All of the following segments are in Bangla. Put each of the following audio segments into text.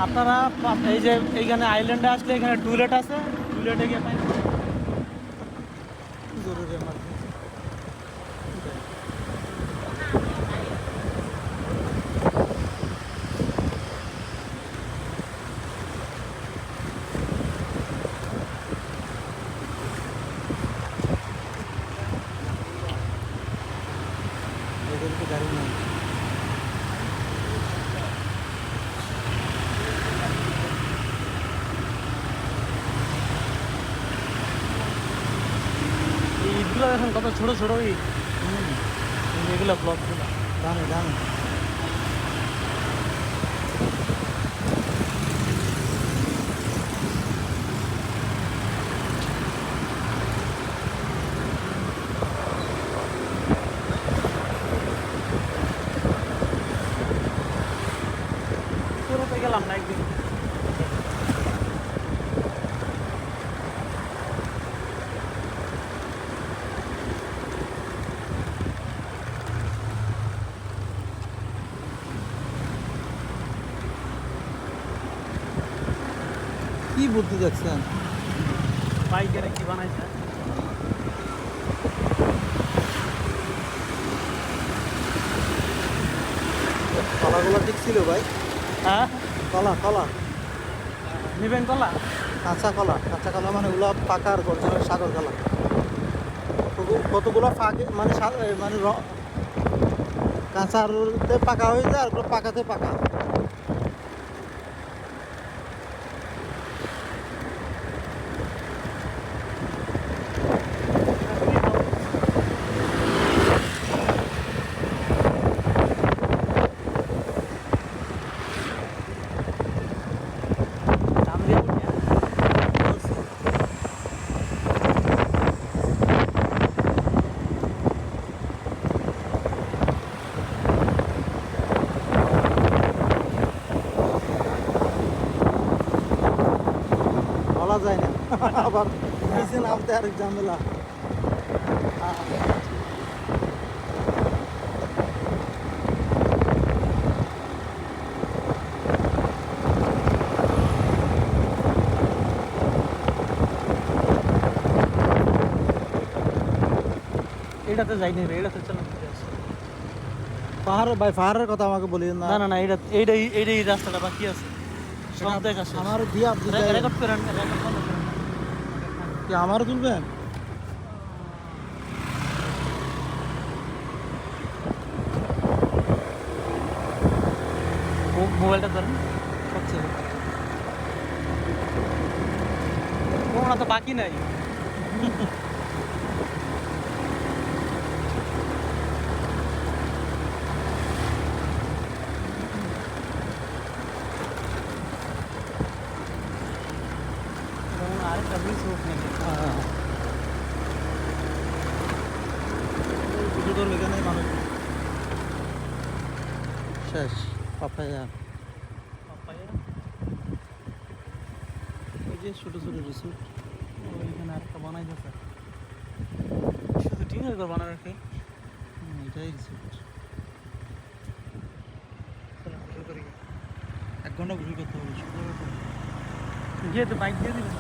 আপনারা এই যে এইখানে আইল্যান্ডে আসলে এখানে টয়লেট আছে, টয়লেটে গিয়ে পানি জরুরি এমার্জেন্সি। এদেরকে গাড়ি নেই। এই ইটগুলো দেখেন কত ছোট ছোট ইট। এগুলো ব্লকগুলো দামে দামে। পুরোতে গেলাম না একদিন। কি বুদ্ধি দেখছেন? বাইকের কি বানাইছে? কলাগুলো ঠিক ছিল ভাই? হ্যাঁ, কলা কলা নিবেন কলা? কাঁচা কলা, কাঁচা কলা মানে ওগুলো পাকার গর্জনের সাগর কলা। কতগুলো ফাঁকে মানে মানে কাঁচাতে পাকা হয়ে যায় আর ওগুলো পাকাতে পাকা। দাম দিয়ে বলি, বলা যায় না আবার নিচে নামতে আরেক ঝামেলা। এটাতে যাইনি রে, এটাতে চলাম। পাহাড় ভাই, পাহাড়ের কথা আমাকে বলি না। না না না, এটা এইটাই এইটাই রাস্তাটা বাকি আছে, সব দেখা শেষ। আমার দিয়ে আপনি রেকর্ড করেন, রেকর্ড করেন। কি আমারও তুলবেন? মোবাইলটা ধরেন, হচ্ছে কোনো তো বাকি নাই। আরেকটা মিস হোক নাকি দুটোর এখানে মানুষ শেষ। Papaya papaya. ওই যে ছোটো ছোটো রিসোর্ট। ওইখানে আরেকটা বানাই দিয়েছে, শুধু টিনের ঘর বানায় রাখে। এটাই রিসোর্ট। চলো শুরু করি। 1 ঘন্টা ঘুরে করতে হবে। গিয়ে তো বাইক দিয়ে দিবেন।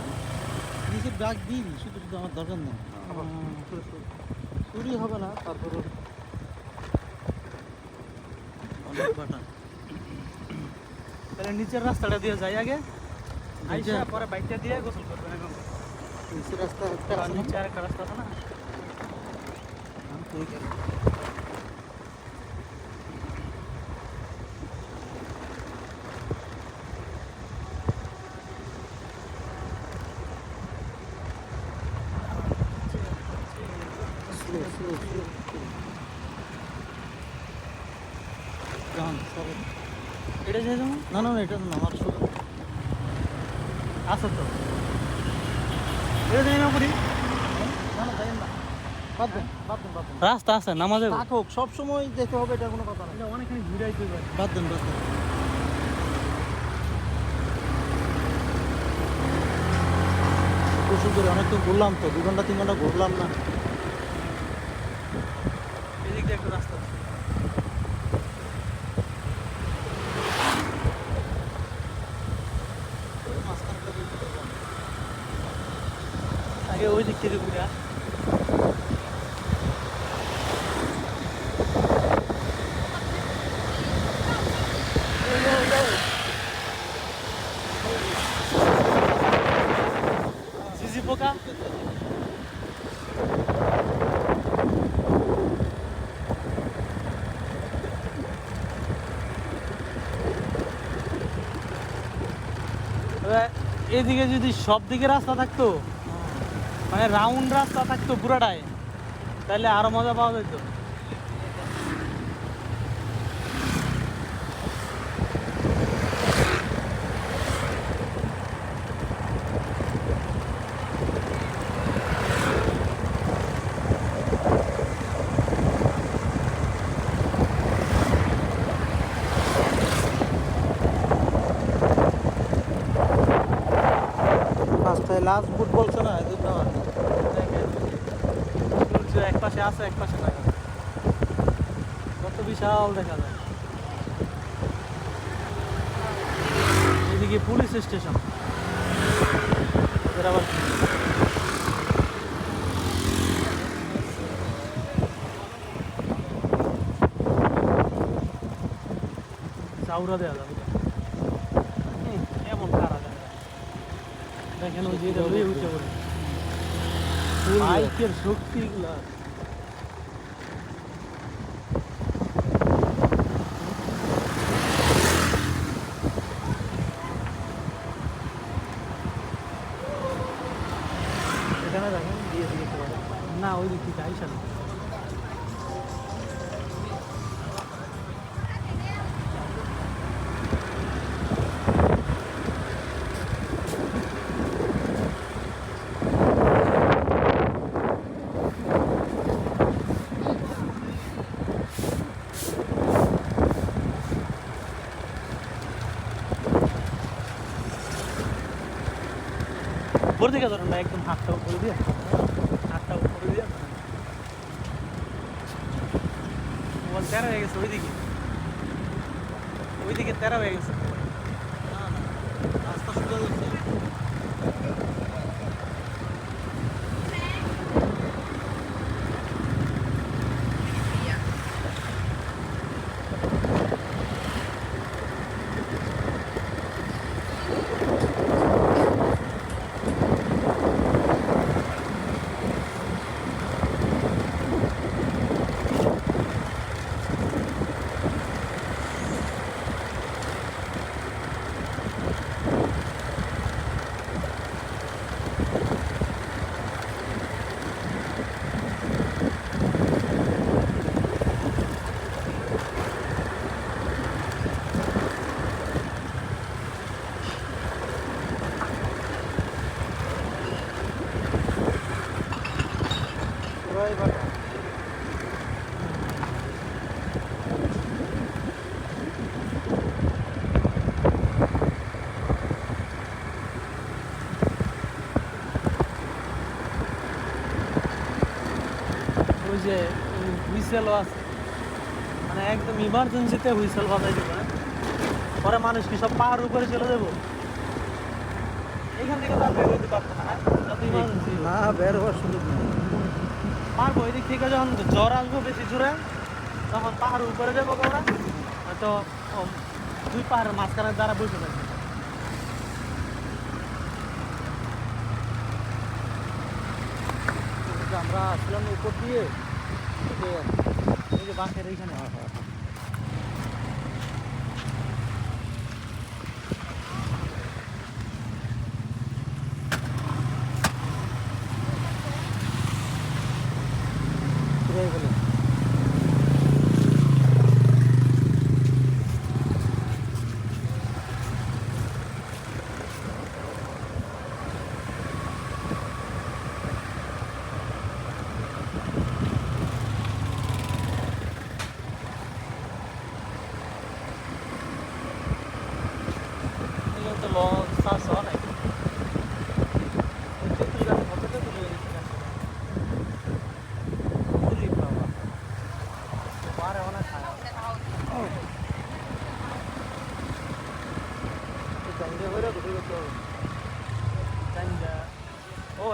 নিচে ব্যাগ দিই, শুধু শুধু আমার দরকার নেই। চুরি হবে না, তারপরে অনেক বাটা। তাহলে নিচের রাস্তাটা দিয়ে যাই আগে, আইসা নিচে- পরে বাইকটা দিয়ে গোসল করবেন এখন। নিচে রাস্তা একটা আছে না? নিচে আরেকটা রাস্তা আছে না? আমি কই গেলাম? Slow, slow, slow. যান, চলো। এটা যাই যেমন না না না, এটা না, আমার শুধু আছে তো, এটা যাই না করি। না না, যাইয়েন না। বাদ দেন, বাদ দেন, বাদ দেন। রাস্তা আছে, নামা যাবে। থাকুক, সবসময় যেতে হবে এটা কোনো কথা না। এটা অনেকখানি ঘুরে আইতে পারে। বাদ দেন, বাদ দেন। প্রচুর করে অনেকক্ষণ ঘুরলাম তো, 2 ঘন্টা 3 ঘন্টা ঘুরলাম না। এদিক দিয়ে একটা রাস্তা আছে। ওই দিক থেকে ঘুরে সিসি পোকা এদিকে যদি সব দিকে রাস্তা থাকতো মানে রাউন্ড রাস্তা থাকতো পুরাটাই তাহলে আরো মজা পাওয়া যেত রাস্তায় লাস্ট বুট বলছো না এদের না দেখেন, সূর্য এক পাশে আছে এক পাশে নাই কত বিশাল দেখা যায় এদিকে পুলিশ স্টেশন এর আবার কি? চাউরা দেওয়া যাবে এমন খারাপ দেখেন ওই যে উঠে পড়ে বাইকের শক্তি গুলা এখানে দেখেন দিয়ে দিতে পারে না ওই দিক থেকে আইসা না উপর দিকে ধরুন না একদম হাতটা উপরে দিয়ে হাতটা উপরে দিয়ে মোবাইল তেরা হয়ে গেছে ওইদিকে তেরা হয়ে গেছে রাস্তা সোজা হচ্ছে এবার ওই যে হুইসেলও আছে মানে একদম ইমার্জেন্সিতে হুইসেল বাজাই দেবো না পরে মানুষ কি সব পাহাড় উপরে চলে যাবো এখান থেকে তো আর বের হতে পারতো না যত ইমার্জেন্সি না বের হওয়ার সুযোগ নেই পারবো এদিক থেকে যখন জ্বর আসবো বেশি জোরে তখন পাহাড় উপরে যাবো আমরা হয়তো দুই পাহাড়ের মাঝখানের দ্বারা বসে থাকবে আমরা আসলাম উপর দিয়ে এই যে বাসের এইখানে ঘুরে গেলে তো লঞ্চ চাষ হওয়া নাই তেঁতুল গাছ কতটা তুলে রেখেছি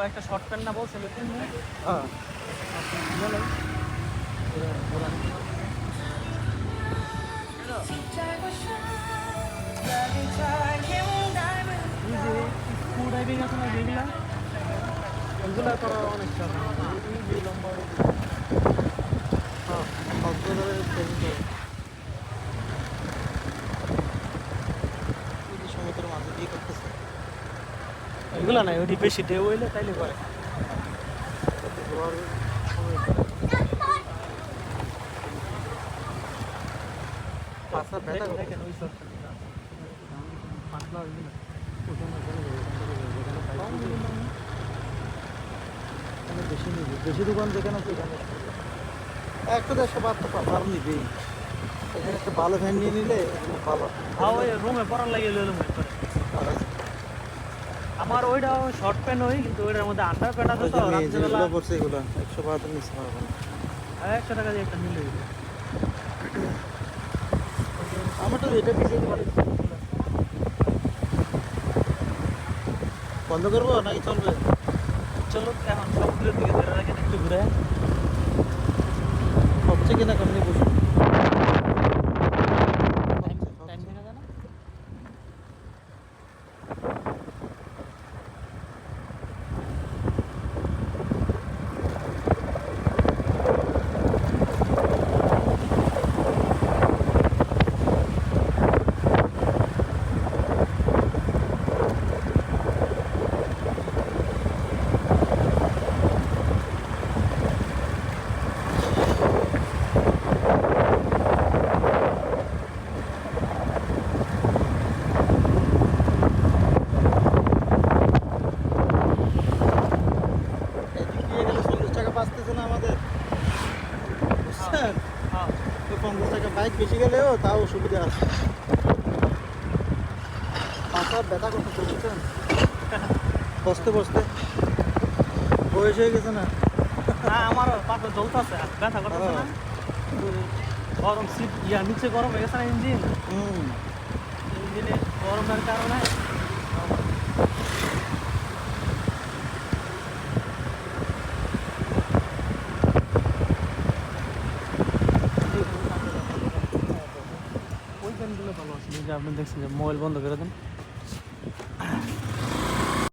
একটা শর্ট প্যান্ট না বলছিল কিনবো হ্যাঁ এই যে স্ক্রু ড্রাইভিং আছে না যেগুলা ওইগুলা করা অনেক চাপ লম্বা হ্যাঁ কক্সবাজারের ট্রেনিং করে এই যে সমুদ্রের মাঝে দিয়ে করতেছে এগুলা নাই ওটি বেশি ঢেউ হইলে তাইলে করে ঘোরার সময় পাশা ব্যথা করে। দেখেন ওই শর্ট পাতলা ওইগুলা এখানে বেশি নিবি বেশি দোকান যেখানে আছে এখানে 100-150 তো পার নিবেই এখানে একটা ভালো ফ্যান নিয়ে নিলে ভালো হ্যাঁ ওই রুমে পড়ার লাগে লইলাম আমার ওইটা শর্ট প্যান্ট ওই কিন্তু ওইটার মধ্যে আন্ডার প্যান্ট আছে তো রাত্রিবেলা যেগুলো পড়ছে এগুলো 100 নিচে পারবো না 100 টাকা দিয়ে একটা নিলে আমার তো এটা পিছিয়ে পারে বন্ধ করবো নাকি চলবে চলো এখন সমুদ্রের দিকে ধরে রাখেন একটু ঘুরে হচ্ছে কিনা কেমনি বসে টাইম দেখা যায় না এদিক দিয়ে গেলে 40 টাকা বাঁচতেছে না আমাদের বুঝছেন হ্যাঁ তো 50 টাকা বাইক বেশি গেলেও তাও সুবিধা আছে পাশা ব্যথা করতেছে বুঝছেন বসতে বসতে বয়স হয়ে গেছে না না আমারও পাটা জ্বলতেছে ব্যথা করতেছে না গরম সিট নিচে গরম হয়ে গেছে না ইঞ্জিন হুম ইঞ্জিনে গরমের কারণে ওই প্যান্টগুলো ভালো আছে যে আপনি দেখছেন যে মোবাইল বন্ধ করে দেন